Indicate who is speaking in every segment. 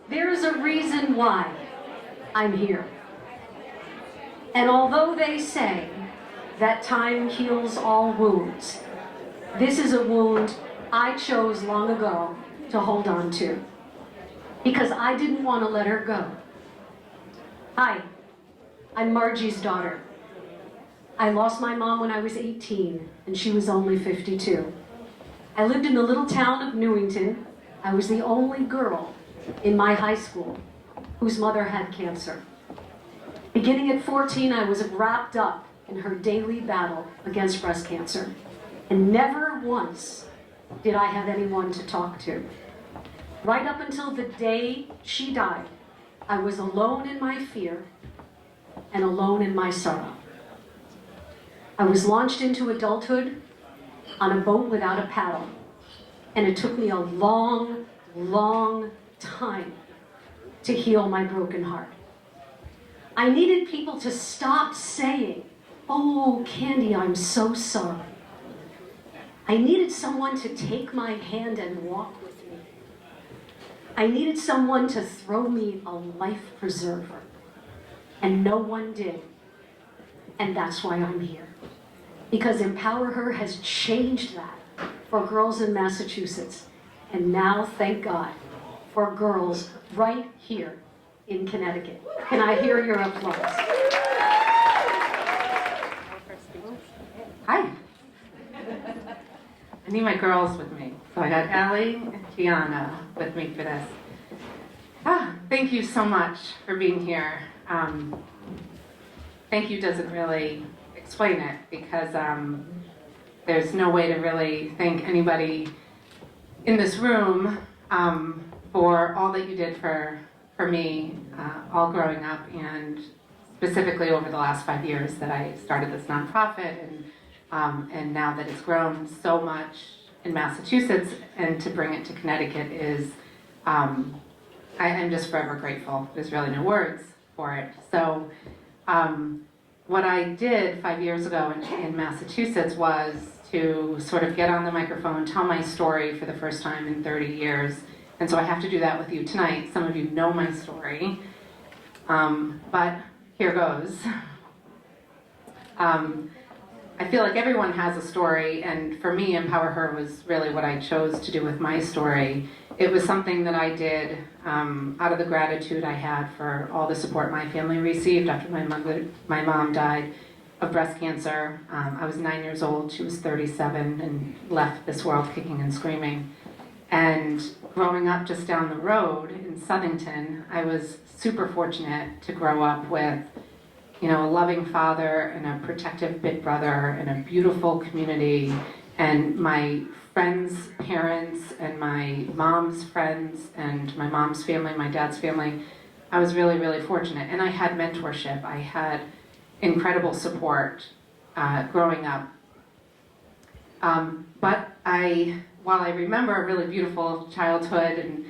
Speaker 1: There's a reason why I'm here. And although they say that time heals all wounds, this is a wound I chose long ago to hold on to, because I didn't want to let her go. Hi, I'm Margie's daughter. I lost my mom when I was 18, and she was only 52. I lived in the little town of Newington. I was the only girl in my high school whose mother had cancer. Beginning at 14, I was wrapped up in her daily battle against breast cancer, and never once did I have anyone to talk to. Right up until the day she died, I was alone in my fear and alone in my sorrow. I was launched into adulthood on a boat without a paddle, and it took me a long, long time to heal my broken heart. I needed people to stop saying, "Oh, Candy, I'm so sorry." I needed someone to take my hand and walk with me. I needed someone to throw me a life preserver, and no one did. And that's why I'm here. Because empowerHER has changed that for girls in Massachusetts, and now, thank God, for girls right here in Connecticut. Can I hear your applause?
Speaker 2: Hi. I need my girls with me. So I got Allie and Tiana with me for this. Thank you so much for being here. Thank you doesn't really explain it, because there's no way to really thank anybody in this room for all that you did for me all growing up, and specifically over the last 5 years that I started this nonprofit, and now that it's grown so much in Massachusetts, and to bring it to Connecticut is, I'm just forever grateful. There's really no words for it. So what I did 5 years ago in Massachusetts was to sort of get on the microphone, tell my story for the first time in 30 years. And so I have to do that with you tonight. Some of you know my story, but here goes. I feel like everyone has a story, and for me, empowerHER was really what I chose to do with my story. It was something that I did out of the gratitude I had for all the support my family received after my mom died of breast cancer. I was 9 years old, she was 37, and left this world kicking and screaming. And growing up just down the road in Southington, I was super fortunate to grow up with, a loving father and a protective big brother and a beautiful community, and my friends' parents and my mom's friends and my mom's family, my dad's family. I was really, really fortunate, and I had mentorship. I had incredible support growing up. But while I remember a really beautiful childhood and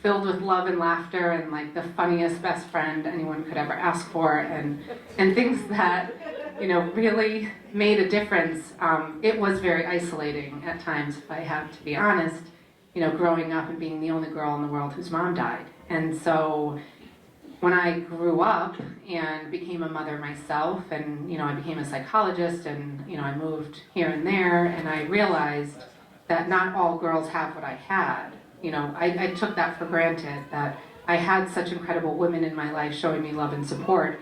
Speaker 2: filled with love and laughter and like the funniest best friend anyone could ever ask for, and things that really made a difference, it was very isolating at times, if I have to be honest, growing up and being the only girl in the world whose mom died. And so when I grew up and became a mother myself, and I became a psychologist, and I moved here and there, and I realized that not all girls have what I had. I took that for granted, that I had such incredible women in my life showing me love and support.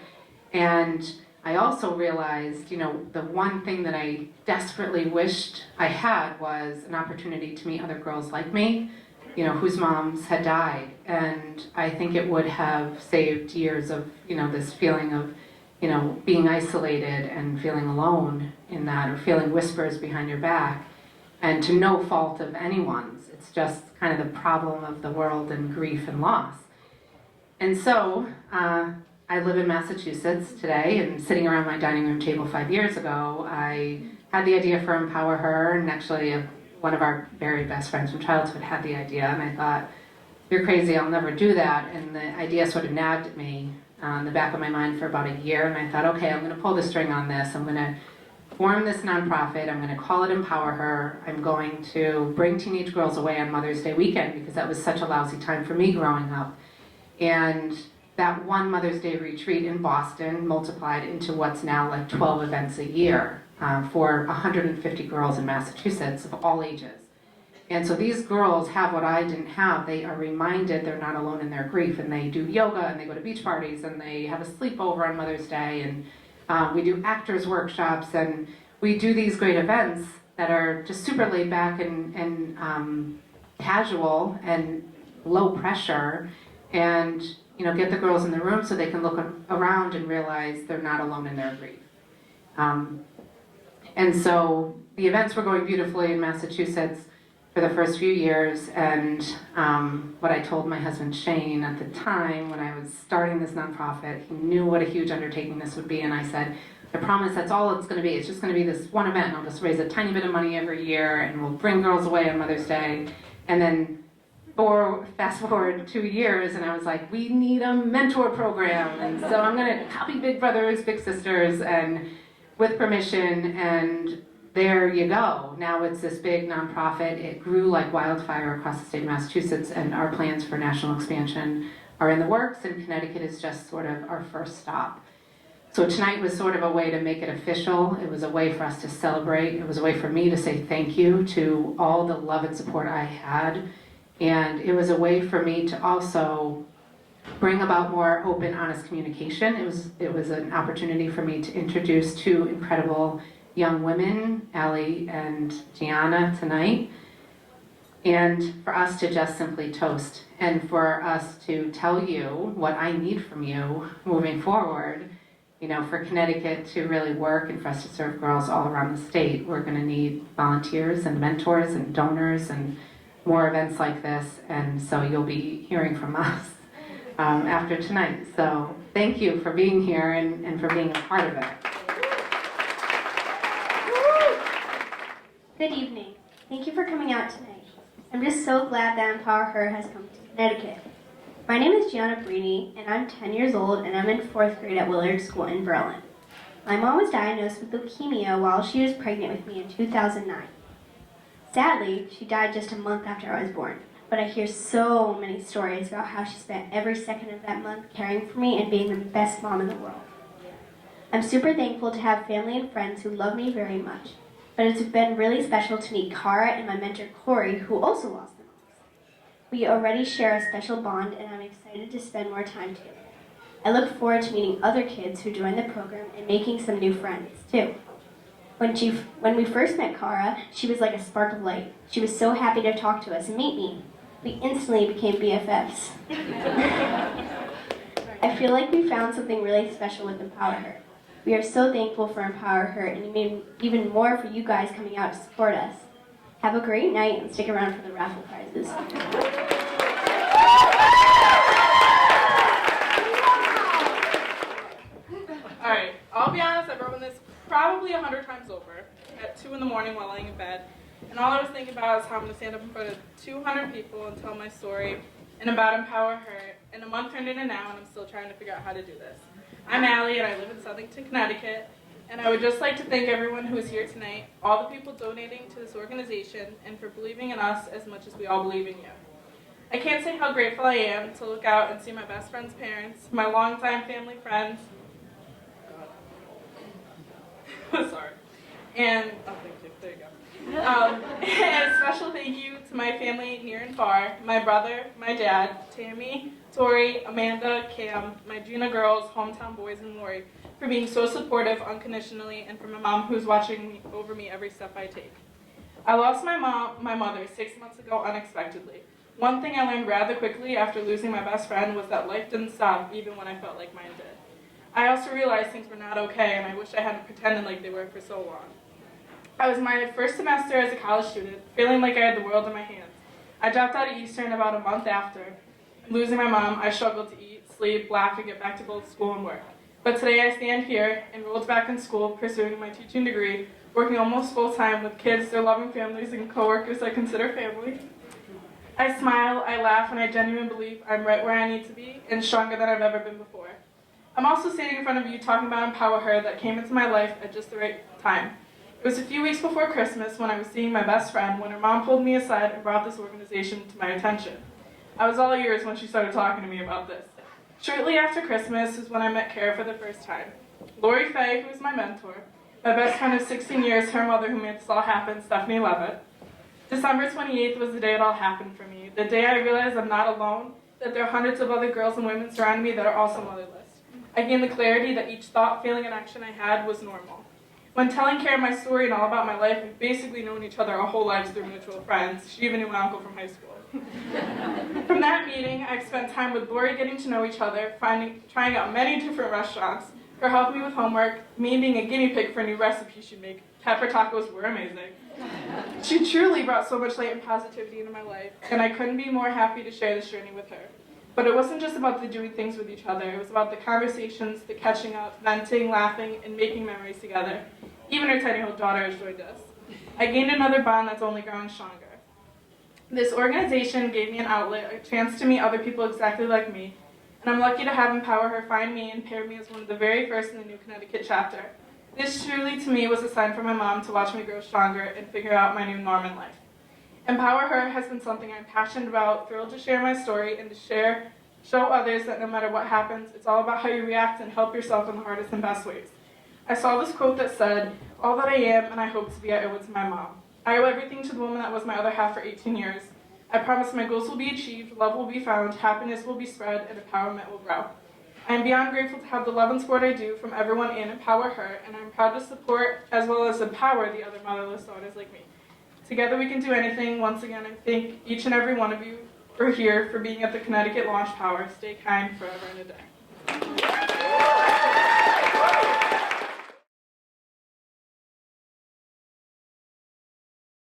Speaker 2: And I also realized, the one thing that I desperately wished I had was an opportunity to meet other girls like me, whose moms had died. And I think it would have saved years of, this feeling of, being isolated and feeling alone in that, or feeling whispers behind your back, and to no fault of anyone's. It's just kind of the problem of the world and grief and loss. And so I live in Massachusetts today, and sitting around my dining room table 5 years ago, I had the idea for empowerHER, and actually one of our very best friends from childhood had the idea, and I thought, you're crazy, I'll never do that. And the idea sort of nagged at me in the back of my mind for about a year, and I thought, okay, I'm going to pull the string on this. I'm going to form this nonprofit. I'm going to call it empowerHER. I'm going to bring teenage girls away on Mother's Day weekend, because that was such a lousy time for me growing up. And that one Mother's Day retreat in Boston multiplied into what's now like 12 events a year for 150 girls in Massachusetts of all ages. And so these girls have what I didn't have. They are reminded they're not alone in their grief, and they do yoga, and they go to beach parties, and they have a sleepover on Mother's Day, and we do actors workshops, and we do these great events that are just super laid back and casual and low pressure, and get the girls in the room so they can look around and realize they're not alone in their grief. And so the events were going beautifully in Massachusetts for the first few years, and what I told my husband Shane at the time when I was starting this nonprofit, he knew what a huge undertaking this would be, and I said, I promise that's all it's going to be. It's just going to be this one event, and I'll just raise a tiny bit of money every year, and we'll bring girls away on Mother's Day. And then fast forward 2 years, and I was like, we need a mentor program, and so I'm going to copy Big Brothers, Big Sisters, and with permission, and there you go. Now it's this big nonprofit. It grew like wildfire across the state of Massachusetts, and our plans for national expansion are in the works, and Connecticut is just sort of our first stop. So tonight was sort of a way to make it official. It was a way for us to celebrate. It was a way for me to say thank you to all the love and support I had. And it was a way for me to also bring about more open, honest communication. It was an opportunity for me to introduce two incredible young women, Allie and Gianna, tonight, and for us to just simply toast, and for us to tell you what I need from you moving forward. For Connecticut to really work and for us to serve girls all around the state, we're going to need volunteers and mentors and donors and more events like this, and so you'll be hearing from us after tonight. So thank you for being here and for being a part of it.
Speaker 3: Good evening. Thank you for coming out tonight. I'm just so glad that empowerHER has come to Connecticut. My name is Gianna Brini, and I'm 10 years old, and I'm in 4th grade at Willard School in Berlin. My mom was diagnosed with leukemia while she was pregnant with me in 2009. Sadly, she died just a month after I was born, but I hear so many stories about how she spent every second of that month caring for me and being the best mom in the world. I'm super thankful to have family and friends who love me very much, but it's been really special to meet Cara and my mentor Corey, who also lost their moms. We already share a special bond, and I'm excited to spend more time together. I look forward to meeting other kids who join the program and making some new friends, too. When we first met Cara, she was like a spark of light. She was so happy to talk to us and meet me. We instantly became BFFs. I feel like we found something really special with empowerHER. We are so thankful for empowerHER, and even more for you guys coming out to support us. Have a great night and stick around for the raffle prizes.
Speaker 4: Alright, I'll be honest, I've written this probably 100 times over at 2 in the morning while laying in bed. And all I was thinking about is how I'm going to stand up in front of 200 people and tell my story and about empowerHER. And a month turned into now, and I'm still trying to figure out how to do this. I'm Allie, and I live in Southington, Connecticut. And I would just like to thank everyone who is here tonight, all the people donating to this organization, and for believing in us as much as we all believe in you. I can't say how grateful I am to look out and see my best friend's parents, my longtime family friends, sorry, and, oh thank you, there you go. And a special thank you to my family near and far, my brother, my dad, Tammy, Tori, Amanda, Cam, my Gina girls, hometown boys, and Lori, for being so supportive unconditionally, and for my mom who's watching over me every step I take. I lost my mother 6 months ago unexpectedly. One thing I learned rather quickly after losing my best friend was that life didn't stop even when I felt like mine did. I also realized things were not okay, and I wish I hadn't pretended like they were for so long. I was in my first semester as a college student, feeling like I had the world in my hands. I dropped out of Eastern about a month after. Losing my mom, I struggled to eat, sleep, laugh, and get back to both school and work. But today I stand here, enrolled back in school, pursuing my teaching degree, working almost full-time with kids, their loving families, and coworkers I consider family. I smile, I laugh, and I genuinely believe I'm right where I need to be, and stronger than I've ever been before. I'm also standing in front of you talking about empowerHER that came into my life at just the right time. It was a few weeks before Christmas when I was seeing my best friend when her mom pulled me aside and brought this organization to my attention. I was all ears when she started talking to me about this. Shortly after Christmas is when I met Cara for the first time. Lori Faye, who is my mentor, my best friend of 16 years, her mother who made this all happen, Stephanie Levitt. December 28th was the day it all happened for me, the day I realized I'm not alone, that there are hundreds of other girls and women surrounding me that are also motherless. I gained the clarity that each thought, feeling, and action I had was normal. When telling Cara my story and all about my life, we've basically known each other our whole lives through mutual friends. She even knew my uncle from high school. From that meeting, I've spent time with Lori getting to know each other, trying out many different restaurants, her helping me with homework, me being a guinea pig for a new recipe she'd make. Pepper tacos were amazing. She truly brought so much light and positivity into my life, and I couldn't be more happy to share this journey with her. But it wasn't just about the doing things with each other, it was about the conversations, the catching up, venting, laughing, and making memories together. Even her 10-year-old daughter has joined us. I gained another bond that's only growing stronger. This organization gave me an outlet, a chance to meet other people exactly like me, and I'm lucky to have empowerHER find me and pair me as one of the very first in the new Connecticut chapter. This truly, to me, was a sign from my mom to watch me grow stronger and figure out my new norm in life. empowerHER has been something I'm passionate about, thrilled to share my story and to show others that no matter what happens, it's all about how you react and help yourself in the hardest and best ways. I saw this quote that said, "All that I am and I hope to be, I owe it to my mom." I owe everything to the woman that was my other half for 18 years. I promise my goals will be achieved, love will be found, happiness will be spread, and empowerment will grow. I am beyond grateful to have the love and support I do from everyone in empowerHER, and I'm proud to support as well as empower the other motherless daughters like me. Together we can do anything. Once again, I thank each and every one of you for here, for being at the Connecticut Launch Power. Stay kind forever and a day.